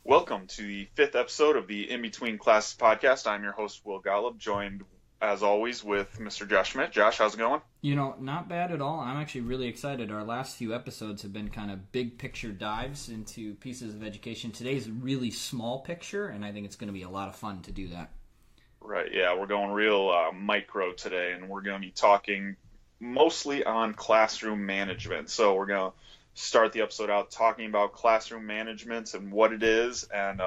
Welcome to the fifth episode of the In Between Classes podcast. I'm your host, Will Golub, joined as always with Mr. Josh Schmidt. Josh, how's it going? Not bad at all. I'm actually really excited. Our last few episodes have been kind of big picture dives into pieces of education. Today's a really small picture, and I think it's going to be a lot of fun to do that. Right, yeah, we're going real micro today, and we're going to be talking mostly on classroom management. So we're going to start the episode out talking about classroom management and what it is, and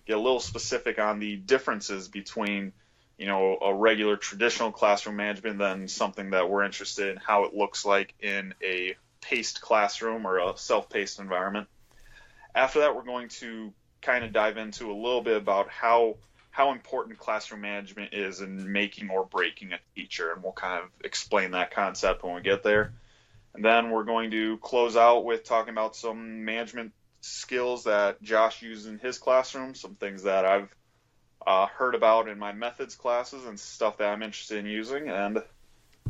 get a little specific on the differences between, a regular traditional classroom management than something that we're interested in, how it looks like in a paced classroom or a self-paced environment. After that, we're going to kind of dive into a little bit about how important classroom management is in making or breaking a teacher, and we'll kind of explain that concept when we get there. And then we're going to close out with talking about some management skills that Josh uses in his classroom, some things that I've heard about in my methods classes and stuff that I'm interested in using. And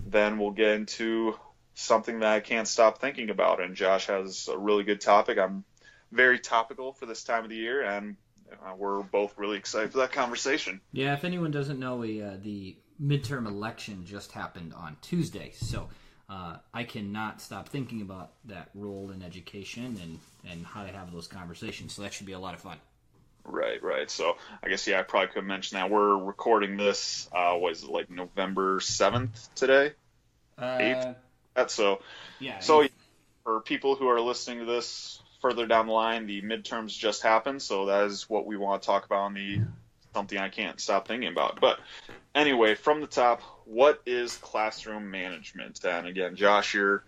then we'll get into something that I can't stop thinking about. And Josh has a really good topic. I'm very topical for this time of the year, and we're both really excited for that conversation. Yeah, if anyone doesn't know, the midterm election just happened on Tuesday, so I cannot stop thinking about that role in education and how to have those conversations. So that should be a lot of fun. Right. So I guess, I probably could mention that. We're recording this, like November 7th today? 8th? So for people who are listening to this further down the line, the midterms just happened. So that is what we want to talk about on something I can't stop thinking about. But anyway, from the top, what is classroom management? And again, Josh, you're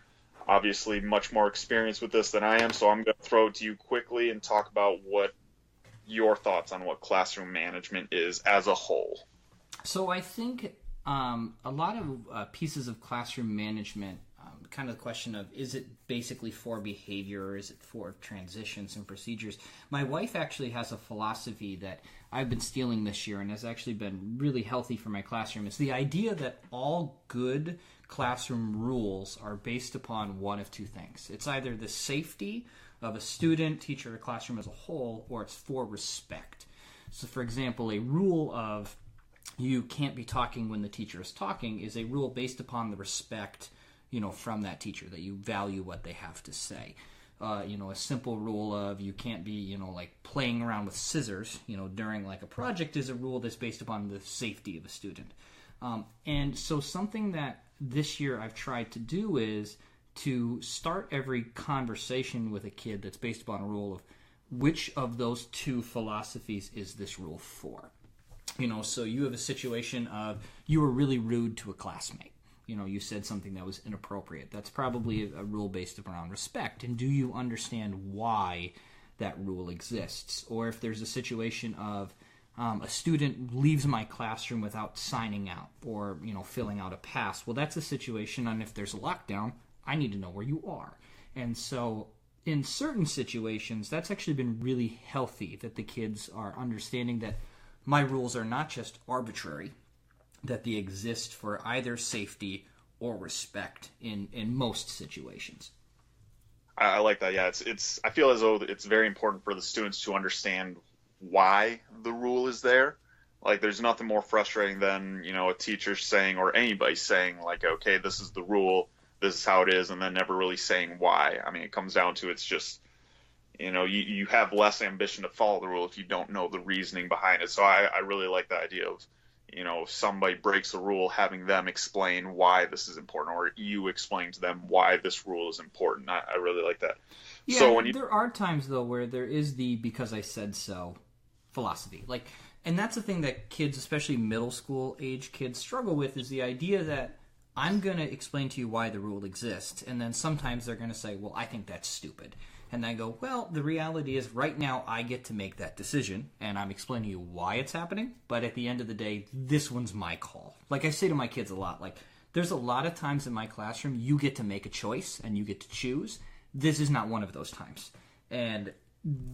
obviously much more experienced with this than I am, so I'm going to throw it to you quickly and talk about what your thoughts on what classroom management is as a whole. So I think a lot of pieces of classroom management, kind of the question of, is it basically for behavior or is it for transitions and procedures? My wife actually has a philosophy that I've been stealing this year and has actually been really healthy for my classroom. It's the idea that all good classroom rules are based upon one of two things. It's either the safety of a student, teacher, or classroom as a whole, or it's for respect. So for example, a rule of you can't be talking when the teacher is talking is a rule based upon the respect from that teacher, that you value what they have to say. A simple rule of you can't be, like playing around with scissors, during like a project is a rule that's based upon the safety of a student. And so something that this year I've tried to do is to start every conversation with a kid that's based upon a rule of which of those two philosophies is this rule for. So you have a situation of you were really rude to a classmate. You said something that was inappropriate. That's probably a rule based upon respect. And do you understand why that rule exists? Or if there's a situation of a student leaves my classroom without signing out or, filling out a pass, well, that's a situation, and if there's a lockdown, I need to know where you are. And so in certain situations, that's actually been really healthy, that the kids are understanding that my rules are not just arbitrary, that they exist for either safety or respect in most situations. I like that. Yeah, it's. I feel as though it's very important for the students to understand why the rule is there. Like, there's nothing more frustrating than a teacher saying, or anybody saying, like, okay, this is the rule, this is how it is, and then never really saying why. I mean, it comes down to it's just, you have less ambition to follow the rule if you don't know the reasoning behind it. So I really like the idea of, if somebody breaks a rule, having them explain why this is important, or you explain to them why this rule is important. I really like that. Yeah, so there are times, though, where there is the because I said so philosophy. And that's the thing that kids, especially middle school age kids, struggle with, is the idea that I'm going to explain to you why the rule exists, and then sometimes they're going to say, well, I think that's stupid. And I go, well, the reality is right now I get to make that decision, and I'm explaining to you why it's happening, but at the end of the day, this one's my call. Like I say to my kids a lot, there's a lot of times in my classroom you get to make a choice and you get to choose. This is not one of those times. And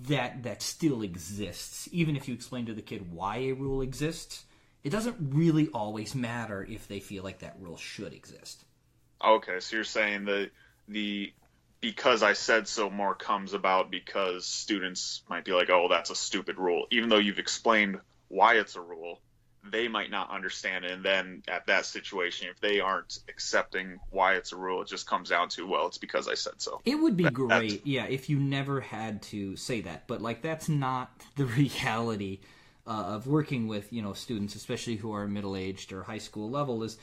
that still exists. Even if you explain to the kid why a rule exists, it doesn't really always matter if they feel like that rule should exist. Okay, so you're saying the because I said so more comes about because students might be like, oh, that's a stupid rule. Even though you've explained why it's a rule, they might not understand it. And then at that situation, if they aren't accepting why it's a rule, it just comes down to, well, it's because I said so. It would be great, yeah, if you never had to say that. But, like, that's not the reality of working with, students, especially who are middle-aged or high school level, is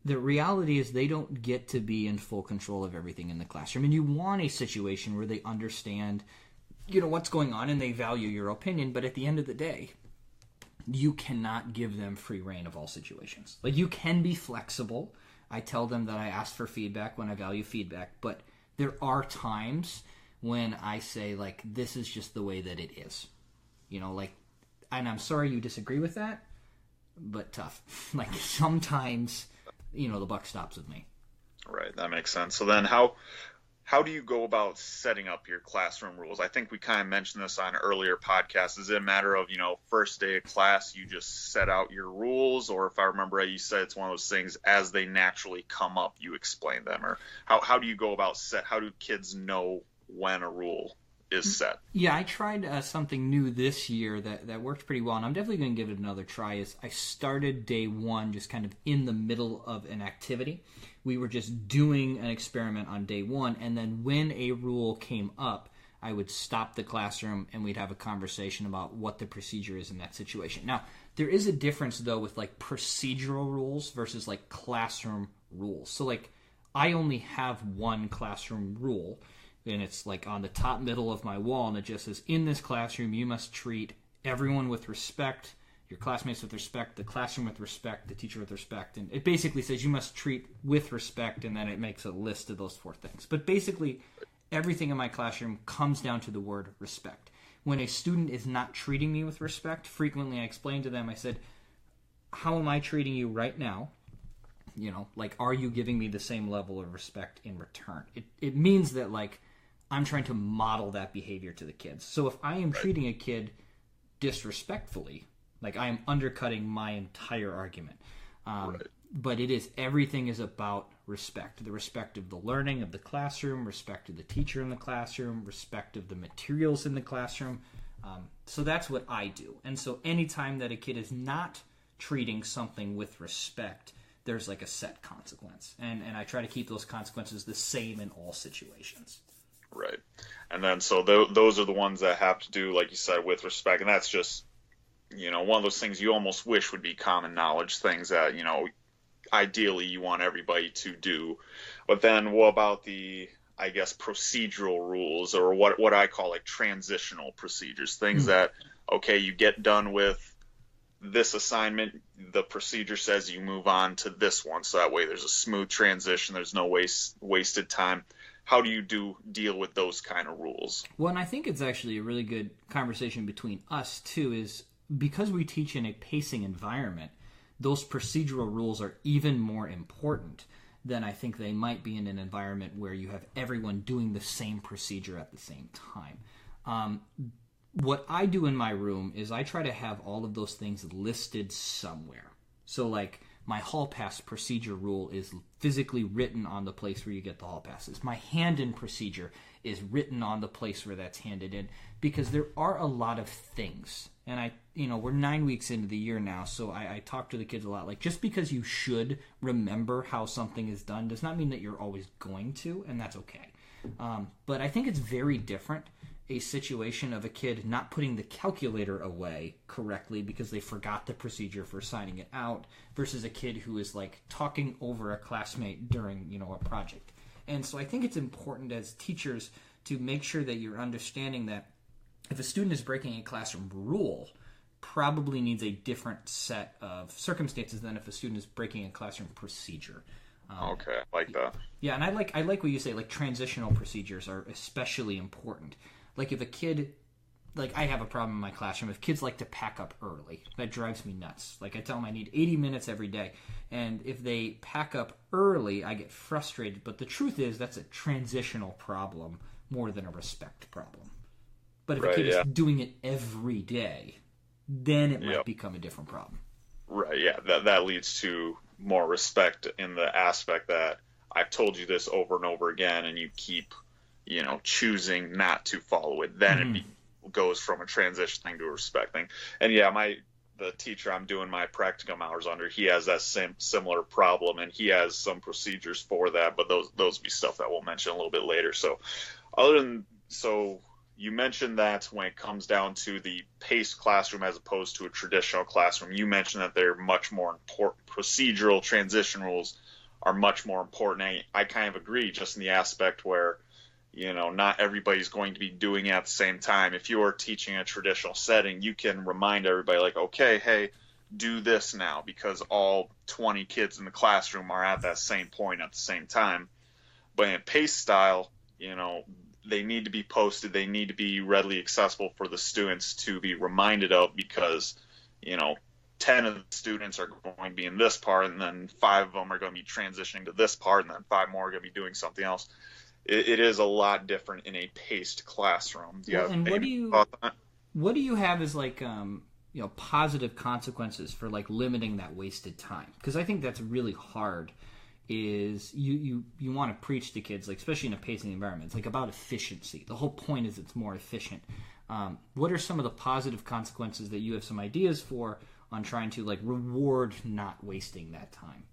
the reality is they don't get to be in full control of everything in the classroom. And you want a situation where they understand, what's going on and they value your opinion. But at the end of the day, you cannot give them free reign of all situations. Like, you can be flexible. I tell them that I ask for feedback when I value feedback, but there are times when I say, like, this is just the way that it is. And I'm sorry you disagree with that, but tough. Like, sometimes, the buck stops with me. Right, that makes sense. So then how do you go about setting up your classroom rules? I think we kind of mentioned this on earlier podcasts. Is it a matter of, first day of class, you just set out your rules? Or if I remember right, you said it's one of those things, as they naturally come up, you explain them? Or how do you go about how do kids know when a rule is set? Yeah, I tried something new this year that worked pretty well, and I'm definitely going to give it another try. Is I started day one just kind of in the middle of an activity. We were just doing an experiment on day one, and then when a rule came up, I would stop the classroom and we'd have a conversation about what the procedure is in that situation. Now, there is a difference, though, with like procedural rules versus like classroom rules. So, like, I only have one classroom rule, and it's like on the top middle of my wall, and it just says, in this classroom, you must treat everyone with respect, your classmates with respect, the classroom with respect, the teacher with respect. And it basically says you must treat with respect, and then it makes a list of those 4 things. But basically, everything in my classroom comes down to the word respect. When a student is not treating me with respect, frequently I explain to them, I said, how am I treating you right now? Like, are you giving me the same level of respect in return? It means that, like, I'm trying to model that behavior to the kids. So if I am treating a kid disrespectfully, like, I am undercutting my entire argument. Right. But everything is about respect. The respect of the learning of the classroom, respect of the teacher in the classroom, respect of the materials in the classroom. So that's what I do. And so anytime that a kid is not treating something with respect, there's like a set consequence. And I try to keep those consequences the same in all situations. Right. And then so those are the ones that have to do, like you said, with respect. And that's just, one of those things you almost wish would be common knowledge, things that, ideally you want everybody to do. But then what about the, I guess, procedural rules, or what I call like transitional procedures, things that, okay, you get done with this assignment, the procedure says you move on to this one. So that way there's a smooth transition. There's no wasted time. How do you deal with those kind of rules? Well, and I think it's actually a really good conversation between us, too, is because we teach in a pacing environment, those procedural rules are even more important than I think they might be in an environment where you have everyone doing the same procedure at the same time. What I do in my room is I try to have all of those things listed somewhere. So, like, my hall pass procedure rule is physically written on the place where you get the hall passes. My hand-in procedure is written on the place where that's handed in, because there are a lot of things. And we're 9 weeks into the year now, so I talk to the kids a lot. Like, just because you should remember how something is done does not mean that you're always going to, and that's okay. But I think it's very different, a situation of a kid not putting the calculator away correctly because they forgot the procedure for signing it out, versus a kid who is, like, talking over a classmate during, a project. And so I think it's important as teachers to make sure that you're understanding that if a student is breaking a classroom rule, probably needs a different set of circumstances than if a student is breaking a classroom procedure. Okay, I like that. Yeah, and I like what you say, like, transitional procedures are especially important. Like, if a kid, like, I have a problem in my classroom if kids like to pack up early. That drives me nuts. Like, I tell them I need 80 minutes every day. And if they pack up early, I get frustrated. But the truth is that's a transitional problem more than a respect problem. But if a kid is doing it every day, then it might become a different problem. Right, yeah. That leads to more respect in the aspect that I've told you this over and over again, and you keep choosing not to follow it. Then goes from a transition thing to a respect thing. And yeah, the teacher I'm doing my practicum hours under, he has that similar problem, and he has some procedures for that. But those would be stuff that we'll mention a little bit later. So you mentioned that when it comes down to the paced classroom as opposed to a traditional classroom, you mentioned that they're much more important. Procedural transition rules are much more important. I kind of agree, just in the aspect where, not everybody's going to be doing it at the same time. If you are teaching a traditional setting, you can remind everybody, like, okay, hey, do this now, because all 20 kids in the classroom are at that same point at the same time. But in a pace style, they need to be posted. They need to be readily accessible for the students to be reminded of, because, 10 of the students are going to be in this part, and then 5 of them are going to be transitioning to this part, and then 5 more are going to be doing something else. It is a lot different in a paced classroom. What do you have as like positive consequences for like limiting that wasted time? Because I think that's really hard. Is you want to preach to kids, like especially in a pacing environment, it's like about efficiency. The whole point is it's more efficient. What are some of the positive consequences that you have some ideas for on trying to like reward not wasting that time?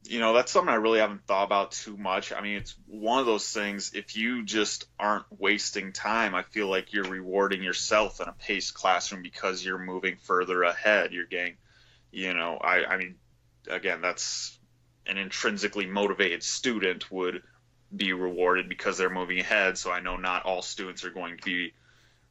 That's something I really haven't thought about too much. I mean, it's one of those things, if you just aren't wasting time, I feel like you're rewarding yourself in a paced classroom because you're moving further ahead. You're getting, I mean, again, that's an intrinsically motivated student would be rewarded because they're moving ahead. So I know not all students are going to be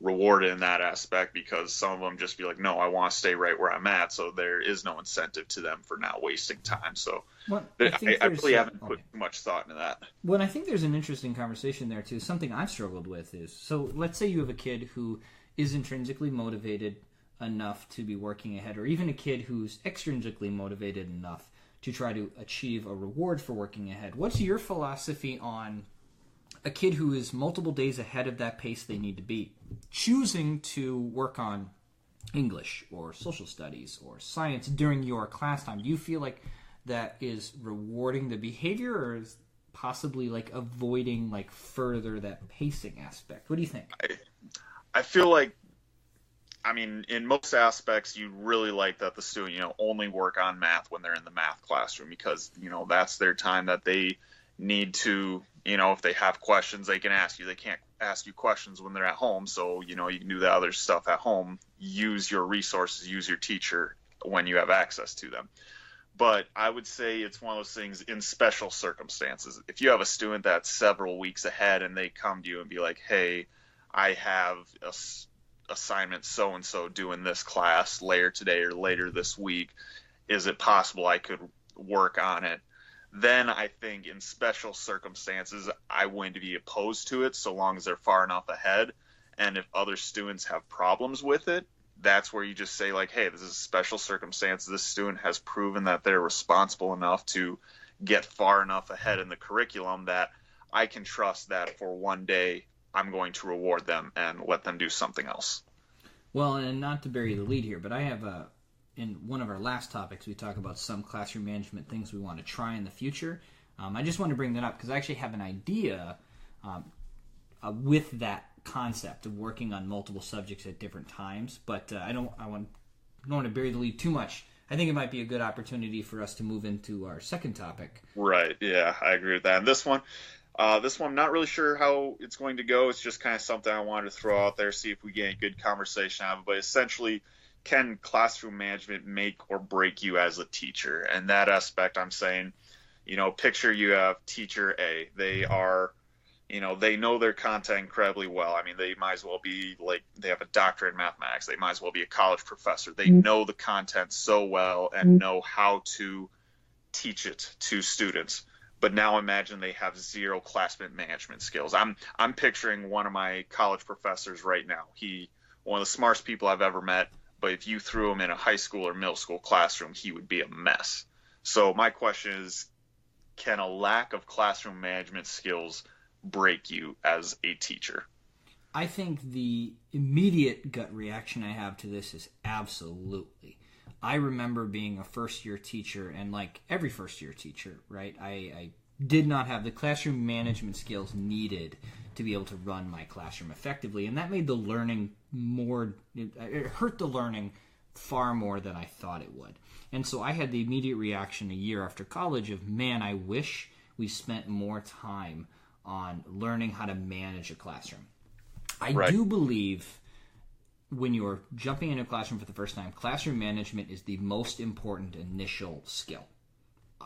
rewarded in that aspect, because some of them just be like, no, I want to stay right where I'm at. So there is no incentive to them for not wasting time. So I really haven't put too much thought into that. Well, I think there's an interesting conversation there too. Something I've struggled with is, so let's say you have a kid who is intrinsically motivated enough to be working ahead, or even a kid who's extrinsically motivated enough to try to achieve a reward for working ahead. What's your philosophy on a kid who is multiple days ahead of that pace they need to be, choosing to work on English or social studies or science during your class time? Do you feel like that is rewarding the behavior, or is possibly like avoiding like further that pacing aspect? What do you think? I feel like, I mean, in most aspects, you really like that the student, only work on math when they're in the math classroom, because, that's their time that they need to, if they have questions, they can ask you. They can't ask you questions when they're at home. So, you can do the other stuff at home. Use your resources, use your teacher when you have access to them. But I would say it's one of those things in special circumstances. If you have a student that's several weeks ahead and they come to you and be like, hey, I have a assignment so-and-so due in this class later today or later this week, is it possible I could work on it? Then I think in special circumstances, I wouldn't be opposed to it, so long as they're far enough ahead. And if other students have problems with it, that's where you just say, like, hey, this is a special circumstance. This student has proven that they're responsible enough to get far enough ahead in the curriculum that I can trust that for one day I'm going to reward them and let them do something else. Well, and not to bury the lead here, but I have in one of our last topics, we talk about some classroom management things we want to try in the future. I just want to bring that up because I actually have an idea with that concept of working on multiple subjects at different times. But I don't want to bury the lead too much. I think it might be a good opportunity for us to move into our second topic. Right. Yeah, I agree with that. And this one, I'm not really sure how it's going to go. It's just kind of something I wanted to throw out there, see if we get a good conversation out of it. But essentially, can classroom management make or break you as a teacher? And that aspect, I'm saying, picture you have teacher A. They are, they know their content incredibly well. I mean, they might as well be like, they have a doctorate in mathematics. They might as well be a college professor. They know the content so well and know how to teach it to students. But now imagine they have zero classroom management skills. I'm picturing one of my college professors right now. One of the smartest people I've ever met. But if you threw him in a high school or middle school classroom, he would be a mess. So my question is, can a lack of classroom management skills break you as a teacher? I think the immediate gut reaction I have to this is absolutely. I remember being a first-year teacher, and like every first-year teacher, right, I did not have the classroom management skills needed to be able to run my classroom effectively, and that made the learning it hurt the learning far more than I thought it would. And so I had the immediate reaction a year after college of, man, I wish we spent more time on learning how to manage a classroom. I do believe when you're jumping into a classroom for the first time, classroom management is the most important initial skill.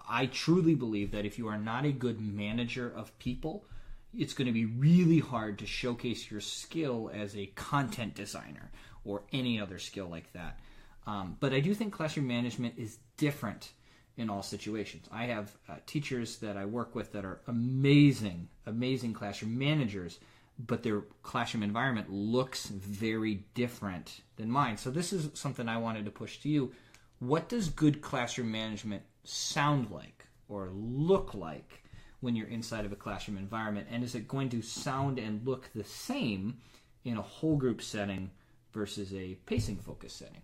I truly believe that if you are not a good manager of people, it's going to be really hard to showcase your skill as a content designer or any other skill like that. But I do think classroom management is different in all situations. I have teachers that I work with that are amazing classroom managers, but their classroom environment looks very different than mine. So this is something I wanted to push to you. What does good classroom management sound like or look like when you're inside of a classroom environment? And is it going to sound and look the same in a whole group setting versus a pacing focused setting?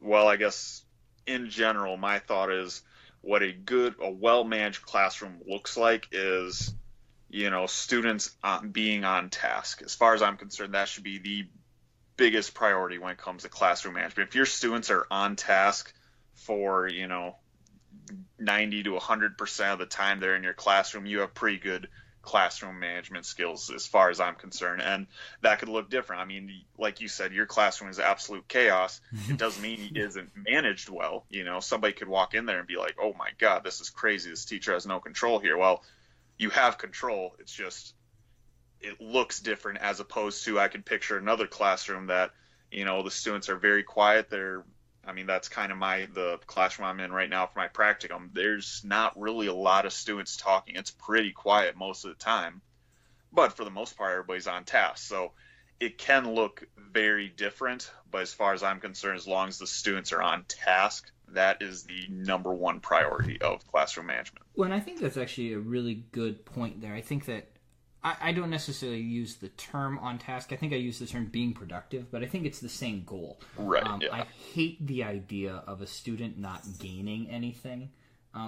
Well, I guess in general, my thought is what a well-managed classroom looks like is, students being on task. As far as I'm concerned, that should be the biggest priority when it comes to classroom management. If your students are on task for, 90 to 100% of the time they're in your classroom, you have pretty good classroom management skills as far as I'm concerned. And that could look different. I mean, like you said, your classroom is absolute chaos. It doesn't mean it isn't managed well. Somebody could walk in there and be like, oh my God, this is crazy. This teacher has no control here. Well, you have control. It's just, it looks different as opposed to, I can picture another classroom that, the students are very quiet. That's kind of the classroom I'm in right now for my practicum. There's not really a lot of students talking. It's pretty quiet most of the time, but for the most part, everybody's on task. So it can look very different, but as far as I'm concerned, as long as the students are on task, that is the number one priority of classroom management. Well, and I think that's actually a really good point there. I think that I don't necessarily use the term on task. I think I use the term being productive, but I think it's the same goal. Right. Yeah. I hate the idea of a student not gaining anything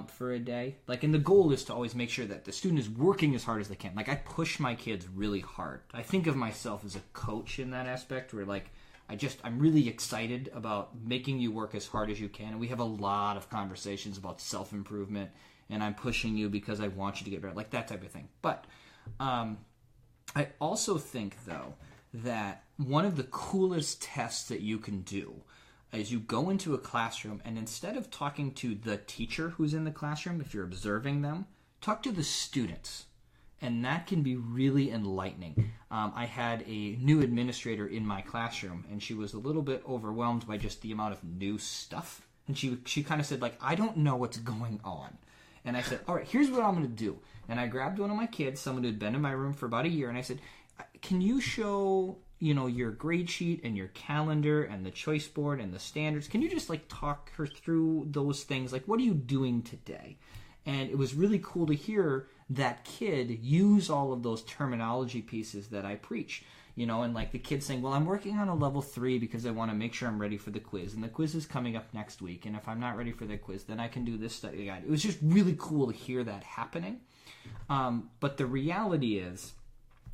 for a day. And the goal is to always make sure that the student is working as hard as they can. I push my kids really hard. I think of myself as a coach in that aspect where, I'm really excited about making you work as hard as you can. And we have a lot of conversations about self-improvement, and I'm pushing you because I want you to get better, that type of thing. But I also think, though, that one of the coolest tests that you can do is you go into a classroom and instead of talking to the teacher who's in the classroom, if you're observing them, talk to the students. And that can be really enlightening. I had a new administrator in my classroom, and she was a little bit overwhelmed by just the amount of new stuff. And she kind of said, I don't know what's going on. And I said, all right, here's what I'm going to do. And I grabbed one of my kids, someone who had been in my room for about a year, and I said, can you show, your grade sheet and your calendar and the choice board and the standards? Can you just, talk her through those things? What are you doing today? And it was really cool to hear that kid use all of those terminology pieces that I preach. And the kid saying, well, I'm working on a level 3 because I want to make sure I'm ready for the quiz. And the quiz is coming up next week. And if I'm not ready for the quiz, then I can do this study guide. It was just really cool to hear that happening. But the reality is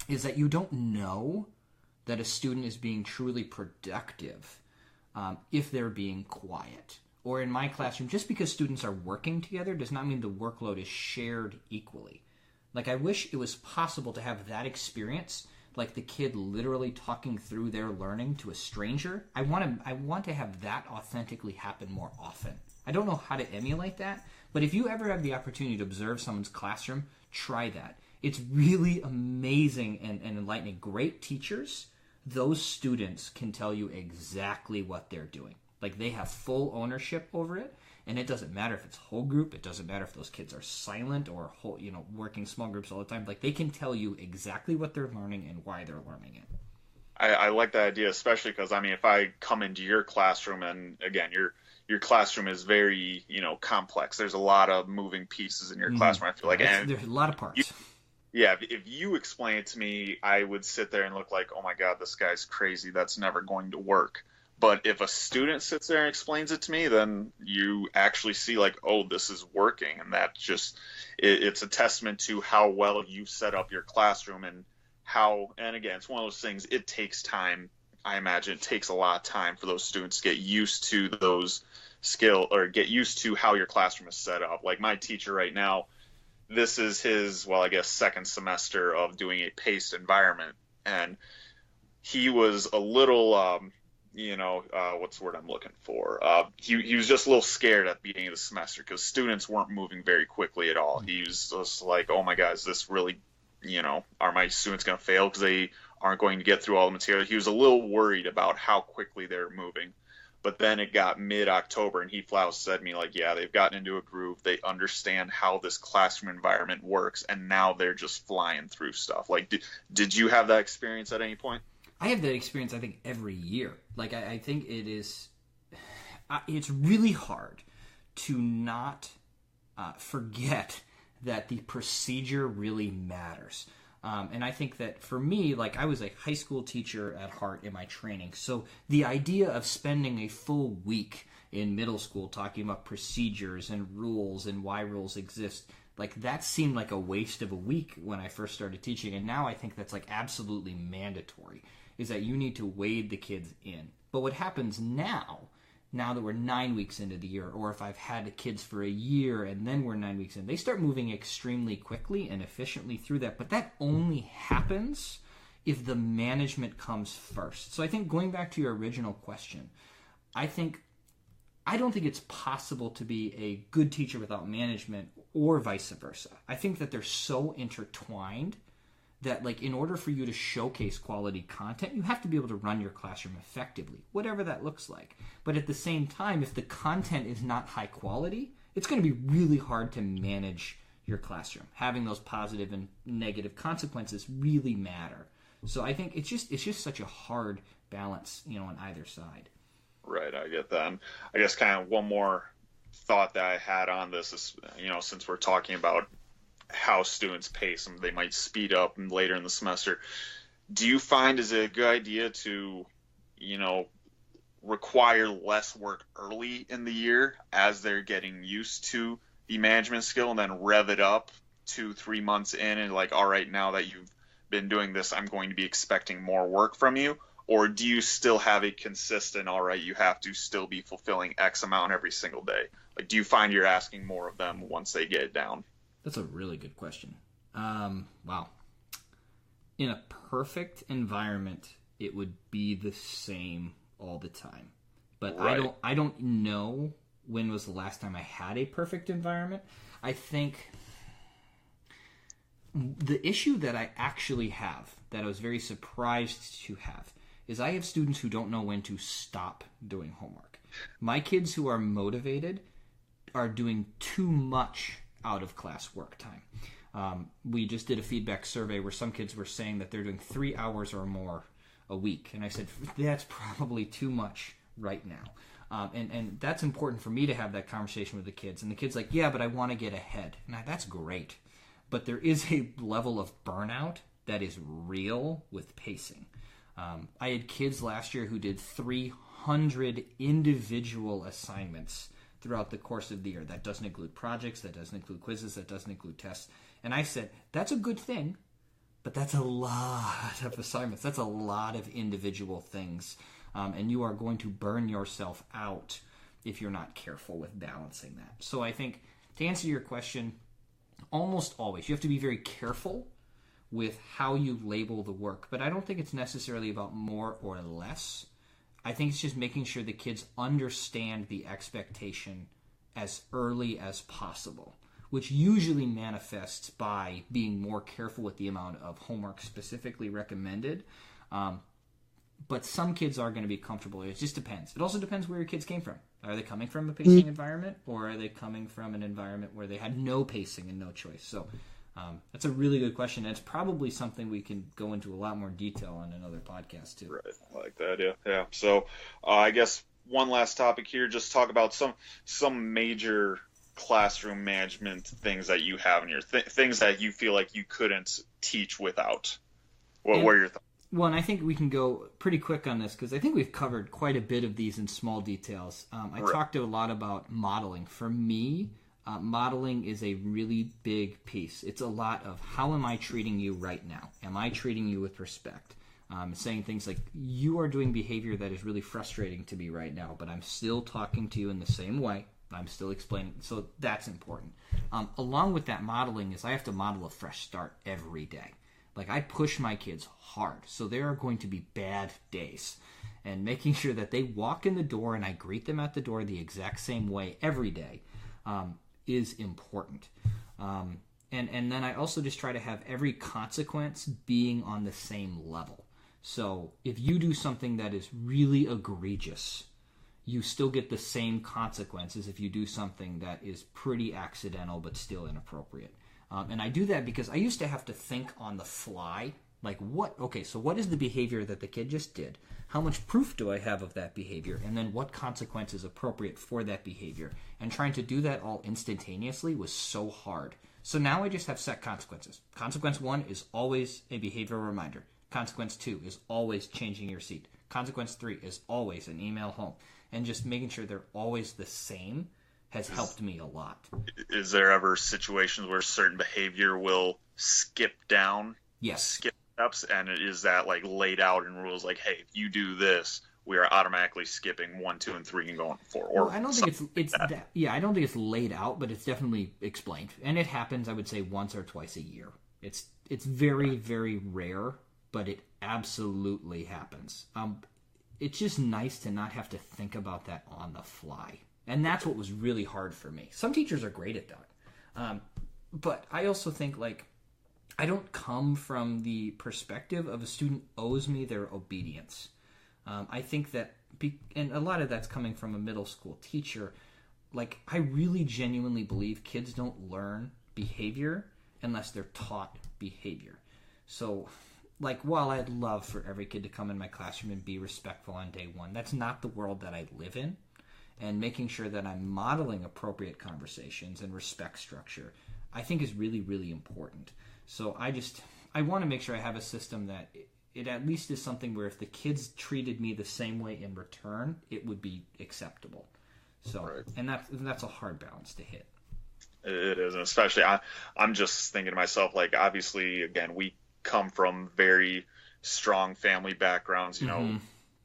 that you don't know that a student is being truly productive if they're being quiet. Or in my classroom, just because students are working together does not mean the workload is shared equally. I wish it was possible to have that experience, the kid literally talking through their learning to a stranger. I want to have that authentically happen more often. I don't know how to emulate that, but if you ever have the opportunity to observe someone's classroom, try that. It's really amazing and enlightening. Great teachers, those students can tell you exactly what they're doing. They have full ownership over it, and it doesn't matter if it's whole group. It doesn't matter if those kids are silent or working small groups all the time. They can tell you exactly what they're learning and why they're learning it. I like that idea, especially because, if I come into your classroom and, again, your classroom is very, complex. There's a lot of moving pieces in your classroom, I feel like. And there's a lot of parts. If you explain it to me, I would sit there and look like, oh my God, this guy's crazy. That's never going to work. But if a student sits there and explains it to me, then you actually see like, oh, this is working. And that just, it's a testament to how well you set up your classroom and how, and again, it's one of those things, it takes time. I imagine it takes a lot of time for those students to get used to those or get used to how your classroom is set up. Like my teacher right now, this is his, well, I guess, second semester of doing a paced environment. And he was a little, what's the word I'm looking for? He was just a little scared at the beginning of the semester because students weren't moving very quickly at all. He was just like, oh my God, is this really, are my students going to fail because they aren't going to get through all the material? He was a little worried about how quickly they're moving. But then it got mid-October, and he flat out said to me, like, yeah, they've gotten into a groove. They understand how this classroom environment works, and now they're just flying through stuff. Like, did you have that experience at any point? I have that experience, I think, every year. Like, I think it's really hard to not forget that the procedure really matters. And I think that for me, like I was a high school teacher at heart in my training. So the idea of spending a full week in middle school talking about procedures and rules and why rules exist, like that seemed like a waste of a week when I first started teaching. And now I think that's like absolutely mandatory, is that you need to wade the kids in. But what happens now that we're 9 weeks into the year, or if I've had kids for a year and then we're 9 weeks in, they start moving extremely quickly and efficiently through that. But that only happens if the management comes first. So I think going back to your original question, I don't think it's possible to be a good teacher without management or vice versa. I think that they're so intertwined that like in order for you to showcase quality content, you have to be able to run your classroom effectively, whatever that looks like. But at the same time, if the content is not high quality, it's going to be really hard to manage your classroom. Having those positive and negative consequences really matter. So I think it's just such a hard balance, on either side. Right, I get that. And I guess kind of one more thought that I had on this is, since we're talking about how students pace and they might speed up later in the semester, do you find is it a good idea to require less work early in the year as they're getting used to the management skill and then rev it up 2-3 months in and like, all right, now that you've been doing this, I'm going to be expecting more work from you? Or do you still have a consistent, all right, you have to still be fulfilling X amount every single day? Like, do you find you're asking more of them once they get it down? That's a really good question. Wow. In a perfect environment, it would be the same all the time. But right. I don't know when was the last time I had a perfect environment. I think the issue that I actually have, that I was very surprised to have, is I have students who don't know when to stop doing homework. My kids who are motivated are doing too much out of class work time. We just did a feedback survey where some kids were saying that they're doing 3 hours or more a week. And I said, that's probably too much right now. And that's important for me to have that conversation with the kids. And the kid's like, yeah, but I want to get ahead. And that's great. But there is a level of burnout that is real with pacing. I had kids last year who did 300 individual assignments throughout the course of the year. That doesn't include projects, that doesn't include quizzes, that doesn't include tests. And I said, that's a good thing, but that's a lot of assignments. That's a lot of individual things. And you are going to burn yourself out if you're not careful with balancing that. So I think to answer your question, almost always, you have to be very careful with how you label the work. But I don't think it's necessarily about more or less. I think it's just making sure the kids understand the expectation as early as possible, which usually manifests by being more careful with the amount of homework specifically recommended. But some kids are going to be comfortable. It just depends. It also depends where your kids came from. Are they coming from a pacing environment, or are they coming from an environment where they had no pacing and no choice? So that's a really good question. And it's probably something we can go into a lot more detail on another podcast too. Right, I like that. Yeah. So I guess one last topic here. Just talk about some major classroom management things that you have in your things that you feel like you couldn't teach without. What were your thoughts? Well, and I think we can go pretty quick on this because I think we've covered quite a bit of these in small details. I talked a lot about modeling. For me, modeling is a really big piece. It's a lot of how am I treating you right now? Am I treating you with respect? Saying things like, you are doing behavior that is really frustrating to me right now, but I'm still talking to you in the same way. I'm still explaining. So that's important. Along with that modeling is I have to model a fresh start every day. Like, I push my kids hard, so there are going to be bad days. And making sure that they walk in the door and I greet them at the door the exact same way every day is important. And then I also just try to have every consequence being on the same level. So if you do something that is really egregious, you still get the same consequences if you do something that is pretty accidental but still inappropriate. And I do that because I used to have to think on the fly, like what is the behavior that the kid just did? How much proof do I have of that behavior? And then what consequence is appropriate for that behavior? And trying to do that all instantaneously was so hard. So now I just have set consequences. Consequence 1 is always a behavioral reminder. Consequence 2 is always changing your seat. Consequence 3 is always an email home. And just making sure they're always the same has helped me a lot. Is there ever situations where certain behavior will skip down? Yes. Skip steps, and is that like laid out in rules like, hey, if you do this, we are automatically skipping 1, 2, and 3 and going 4? Or well, I don't think I don't think it's laid out, but it's definitely explained. And it happens, I would say, once or twice a year. It's very, very rare, but it absolutely happens. It's just nice to not have to think about that on the fly. And that's what was really hard for me. Some teachers are great at that. But I also think, like, I don't come from the perspective of a student owes me their obedience. I think that, and a lot of that's coming from a middle school teacher, like, I really genuinely believe kids don't learn behavior unless they're taught behavior. So, like, while I'd love for every kid to come in my classroom and be respectful on day one, that's not the world that I live in. And making sure that I'm modeling appropriate conversations and respect structure, I think is really, really important. So I want to make sure I have a system that it at least is something where if the kids treated me the same way in return, it would be acceptable. So, right. And that's a hard balance to hit. It is, and especially I'm just thinking to myself, like, obviously, again, we come from very strong family backgrounds, you know,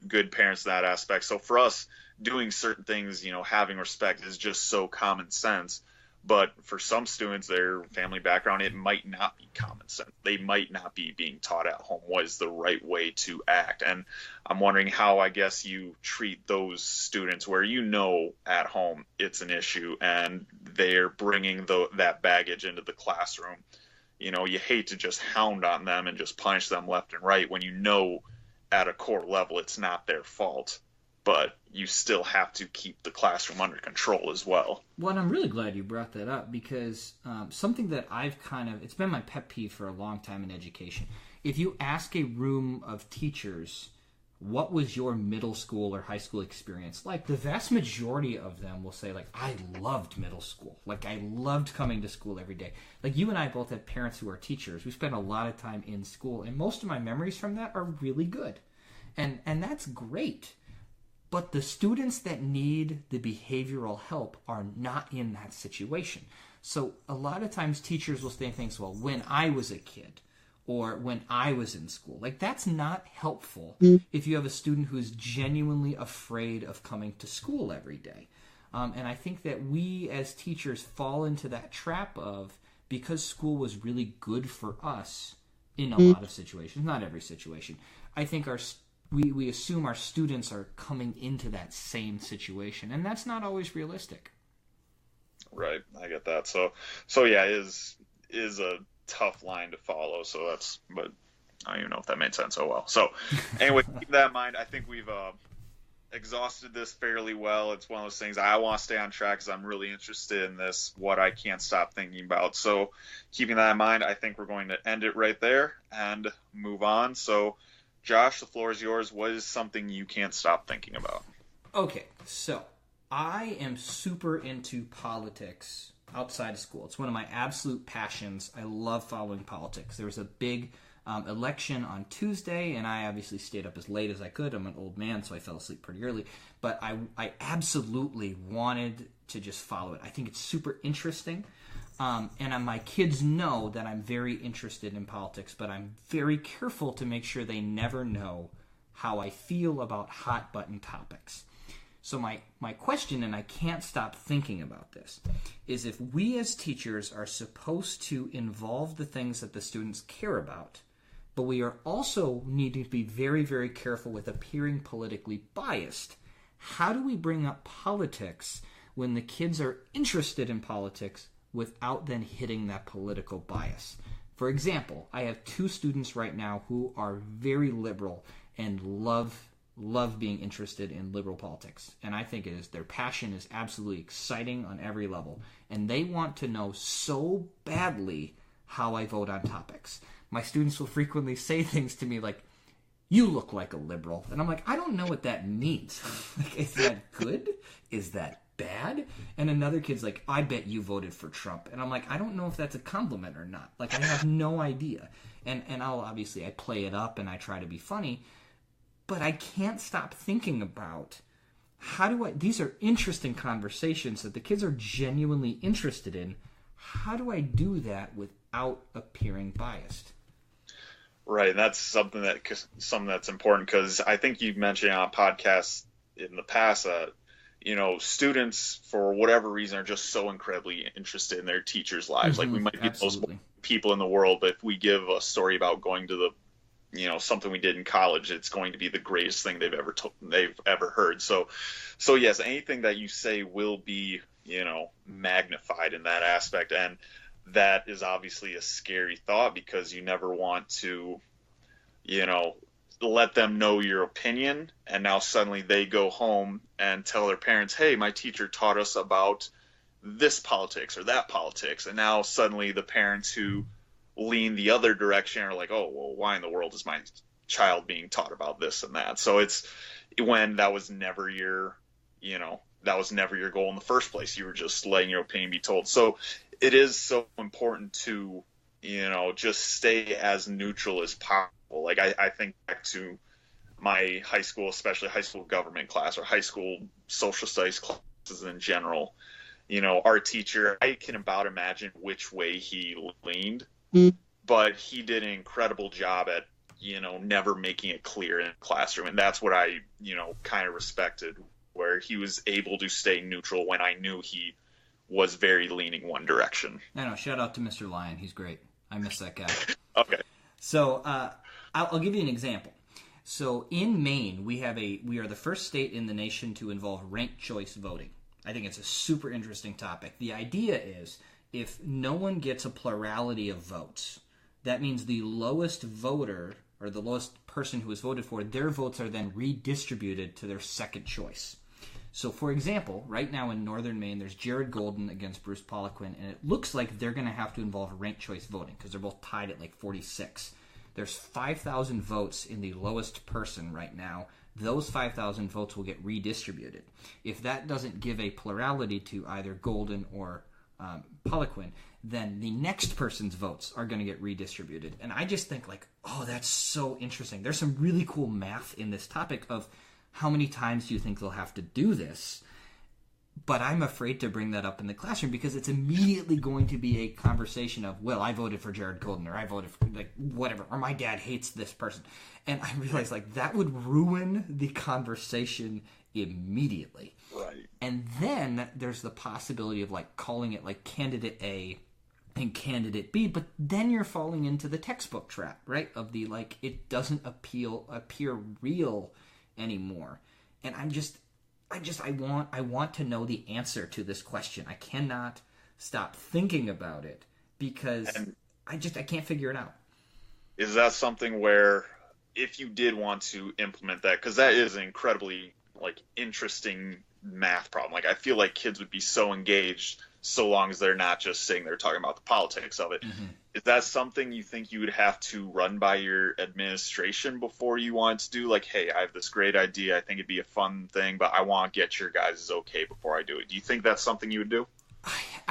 good parents in that aspect. So for us, doing certain things, you know, having respect is just so common sense. But for some students, their family background, it might not be common sense. They might not be being taught at home what is the right way to act. And I'm wondering how, I guess, you treat those students where you know at home it's an issue and they're bringing that baggage into the classroom. You know, you hate to just hound on them and just punish them left and right when you know at a core level it's not their fault. But you still have to keep the classroom under control as well. Well, and I'm really glad you brought that up because something that it's been my pet peeve for a long time in education. If you ask a room of teachers, what was your middle school or high school experience like, the vast majority of them will say, like, I loved middle school. Like, I loved coming to school every day. Like, you and I both have parents who are teachers. We spent a lot of time in school, and most of my memories from that are really good. And that's great. But the students that need the behavioral help are not in that situation. So a lot of times teachers will say things, well, when I was a kid or when I was in school. Like, that's not helpful if you have a student who is genuinely afraid of coming to school every day. And I think that we as teachers fall into that trap of, because school was really good for us in a lot of situations, not every situation, I think we assume our students are coming into that same situation, and that's not always realistic. Right, I get that. So yeah, is a tough line to follow. But I don't even know if that made sense. Oh well. So anyway, keep that in mind. I think we've exhausted this fairly well. It's one of those things I want to stay on track because I'm really interested in this, what I can't stop thinking about. So keeping that in mind, I think we're going to end it right there and move on. So Josh, the floor is yours. What is something you can't stop thinking about? Okay, so I am super into politics outside of school. It's one of my absolute passions. I love following politics. There was a big election on Tuesday, and I obviously stayed up as late as I could. I'm an old man, so I fell asleep pretty early. But I absolutely wanted to just follow it. I think it's super interesting. And my kids know that I'm very interested in politics, but I'm very careful to make sure they never know how I feel about hot button topics. So my question, and I can't stop thinking about this, is if we as teachers are supposed to involve the things that the students care about, but we are also needing to be very, very careful with appearing politically biased, how do we bring up politics when the kids are interested in politics without then hitting that political bias? For example, I have 2 students right now who are very liberal and love being interested in liberal politics. And I think their passion is absolutely exciting on every level. And they want to know so badly how I vote on topics. My students will frequently say things to me like, "You look like a liberal." And I'm like, I don't know what that means. Like, is that good? Is that bad? And another kid's like, "I bet you voted for Trump." And I'm like, I don't know if that's a compliment or not. Like, I have no idea. And I play it up and I try to be funny, but I can't stop thinking about these are interesting conversations that the kids are genuinely interested in. How do I do that without appearing biased? Right, and that's something that's important, because I think you've mentioned on podcasts in the past, students for whatever reason are just so incredibly interested in their teachers' lives. Like, we might be the most people in the world, but if we give a story about going to something we did in college, it's going to be the greatest thing they've ever heard. So yes, anything that you say will be, magnified in that aspect. And that is obviously a scary thought, because you never want to, let them know your opinion. And now suddenly they go home and tell their parents, "Hey, my teacher taught us about this politics or that politics." And now suddenly the parents who lean the other direction are like, "Oh, well, why in the world is my child being taught about this and that?" So it's when that was never your goal in the first place. You were just letting your opinion be told. So it is so important to, just stay as neutral as possible. Like, I think back to my high school, especially high school government class or high school social studies classes in general. Our teacher, I can about imagine which way he leaned, but he did an incredible job at, never making it clear in the classroom. And that's what I, kind of respected, where he was able to stay neutral when I knew he was very leaning one direction. I know. Shout out to Mr. Lyon. He's great. I miss that guy. Okay. So I'll give you an example. So in Maine, we are the first state in the nation to involve ranked choice voting. I think it's a super interesting topic. The idea is, if no one gets a plurality of votes, that means the lowest voter or the lowest person who was voted for, their votes are then redistributed to their second choice. So, for example, right now in northern Maine, there's Jared Golden against Bruce Poliquin, and it looks like they're going to have to involve ranked choice voting because they're both tied at like 46. There's 5,000 votes in the lowest person right now. Those 5,000 votes will get redistributed. If that doesn't give a plurality to either Golden or Poliquin, then the next person's votes are going to get redistributed. And I just think like, oh, that's so interesting. There's some really cool math in this topic of how many times do you think they'll have to do this? But I'm afraid to bring that up in the classroom because it's immediately going to be a conversation of, well, I voted for Jared Golden, or I voted for like whatever, or my dad hates this person. And I realized like that would ruin the conversation immediately. Right. And then there's the possibility of like calling it like candidate A and candidate B, but then you're falling into the textbook trap, right? Of the like, it doesn't appear real anymore. And I want to know the answer to this question. I cannot stop thinking about it because I can't figure it out. Is that something where if you did want to implement that, because that is an incredibly like interesting math problem. Like I feel like kids would be so engaged so long as they're not just sitting there talking about the politics of it. Mm-hmm. Is that something you think you would have to run by your administration before you want to do? Like, hey, I have this great idea. I think it'd be a fun thing, but I want to get your guys' okay before I do it. Do you think that's something you would do?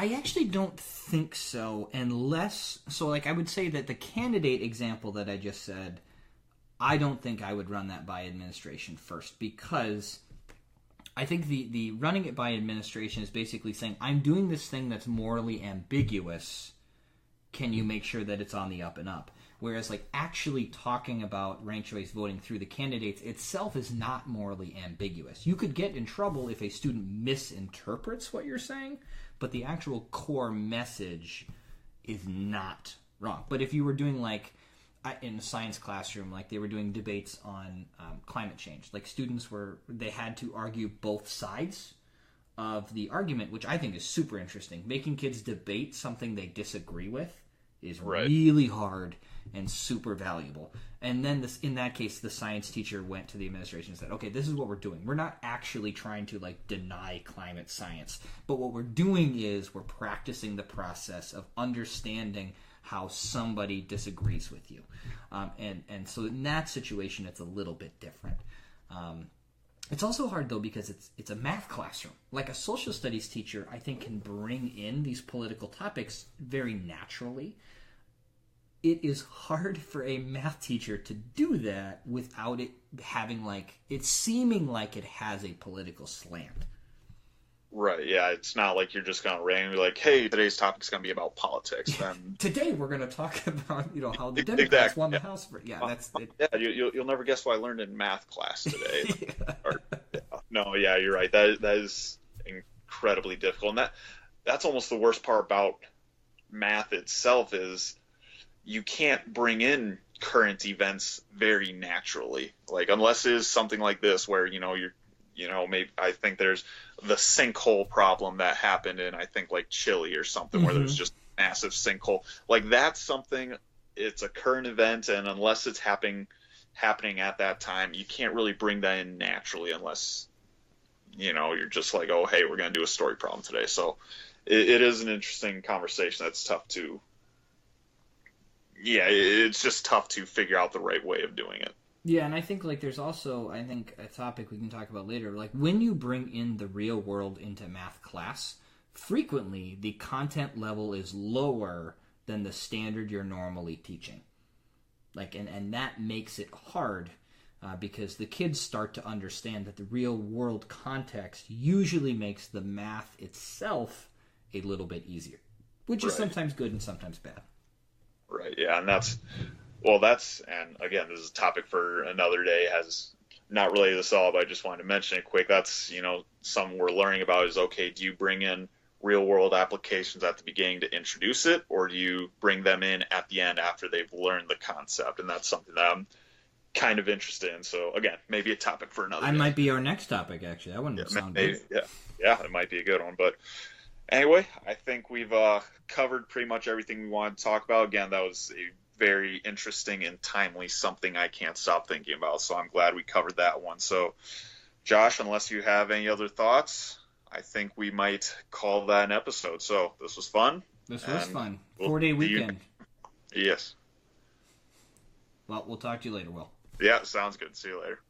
I actually don't think so, unless... So, like, I would say that the candidate example that I just said, I don't think I would run that by administration first, because I think the running it by administration is basically saying, I'm doing this thing that's morally ambiguous. Can you make sure that it's on the up and up? Whereas, like, actually talking about ranked choice voting through the candidates itself is not morally ambiguous. You could get in trouble if a student misinterprets what you're saying, but the actual core message is not wrong. But if you were doing, like, in a science classroom, like they were doing debates on climate change, like they had to argue both sides of the argument, which I think is super interesting. Making kids debate something they disagree with is really hard and super valuable. And then in that case, the science teacher went to the administration and said, okay, this is what we're doing. We're not actually trying to like deny climate science, but what we're doing is we're practicing the process of understanding how somebody disagrees with you. And so in that situation, it's a little bit different. It's also hard, though, because it's a math classroom. Like a social studies teacher, I think, can bring in these political topics very naturally. It is hard for a math teacher to do that without it having, like, it seeming like it has a political slant. Right, yeah, it's not like you're just going to randomly be like, hey, today's topic's going to be about politics. Then today we're going to talk about, how the Democrats won the House. That's it. Yeah, you'll never guess what I learned in math class today. No, yeah, you're right. That is incredibly difficult. And that's almost the worst part about math itself is you can't bring in current events very naturally. Like, unless it is something like this where, maybe I think there's the sinkhole problem that happened in, I think, like Chile or something, where there's just a massive sinkhole. Like, that's something, it's a current event, and unless it's happening at that time, you can't really bring that in naturally unless, you're just like, oh, hey, we're going to do a story problem today. So it is an interesting conversation. That's tough to, it's just tough to figure out the right way of doing it. Yeah, and I think like there's also, I think, a topic we can talk about later. Like when you bring in the real world into math class, frequently the content level is lower than the standard you're normally teaching. Like, and that makes it hard because the kids start to understand that the real world context usually makes the math itself a little bit easier, which is sometimes good and sometimes bad. Right, yeah, and and again, this is a topic for another day, has not related to this all, but I just wanted to mention it quick. That's, something we're learning about is, okay, do you bring in real world applications at the beginning to introduce it, or do you bring them in at the end after they've learned the concept? And that's something that I'm kind of interested in. So again, maybe a topic for another day. Might be our next topic, actually. That wouldn't sound good. Yeah, it might be a good one. But anyway, I think we've covered pretty much everything we wanted to talk about. Again, that was a very interesting and timely something I can't stop thinking about. So I'm glad we covered that one. So Josh, unless you have any other thoughts, I think we might call that an episode. So this was fun. This was fun. 4-day weekend. Yes. Well, we'll talk to you later, Will. Yeah, sounds good. See you later.